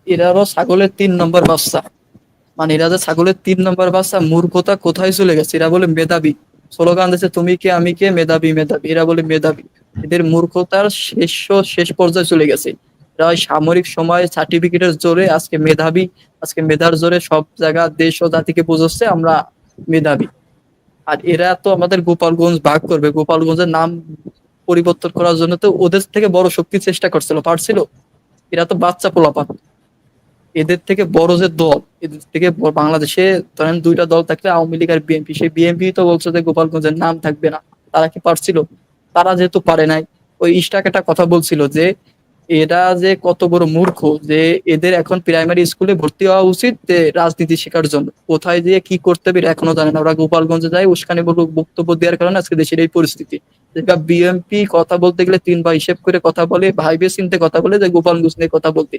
এরারও ছাগলের 3 নম্বর বাচ্চা। মানে এরা যে ছাগলের 3 নম্বর বাচ্চা, মূর্খতা কোথায় চলে গেছে। এরা বলে মেধাবী, স্লোগান দিচ্ছে তুমি কে আমি কে, মেধাবী মেধাবী, এরা বলে মেধাবী। এদের মূর্খতার শেষ পর্যায়ে চলে গেছে। এরা ওই সামরিক সময় সার্টিফিকেটের জোরে আজকে মেধাবী, আজকে মেধার জোরে সব জায়গা দেশ ও জাতিকে বোঝাচ্ছে আমরা মেধাবী। আর এরা তো আমাদের গোপালগঞ্জ ভাগ করবে, গোপালগঞ্জের নাম পরিবর্তন করার জন্য তো ওদের থেকে বড় শক্তি চেষ্টা করছিল, পারছিল? এরা তো বাচ্চা পোলাপান। এদের থেকে বড় যে দল, এদের থেকে বাংলাদেশে ধরেন 2টা দল থাকলে আওয়ামী লীগ আর বিএনপি, সেই বিএনপি তো বলছে যে গোপালগঞ্জের নাম থাকবে না। তারা কি পারছিল? তারা যেহেতু পারে নাই, ওই ইস্টাক একটা কথা বলছিল যে এরা যে কত বড় মূর্খ, যে এদের এখন প্রাইমারি স্কুলে ভর্তি হওয়া উচিত যে রাজনীতি শেখার জন্য। কোথায় দিয়ে কি করতে হবে এখনো জানে না। ওরা গোপালগঞ্জে যায় উস্কানিমূলক বক্তব্য দেওয়ার কারণে আজকে দেশের এই পরিস্থিতি। যেটা বিএনপি কথা বলতে গেলে 3 বার হিসেব করে কথা বলে, ভাইবে চিন্তে কথা বলে, যে গোপালগঞ্জ নিয়ে কথা বলতে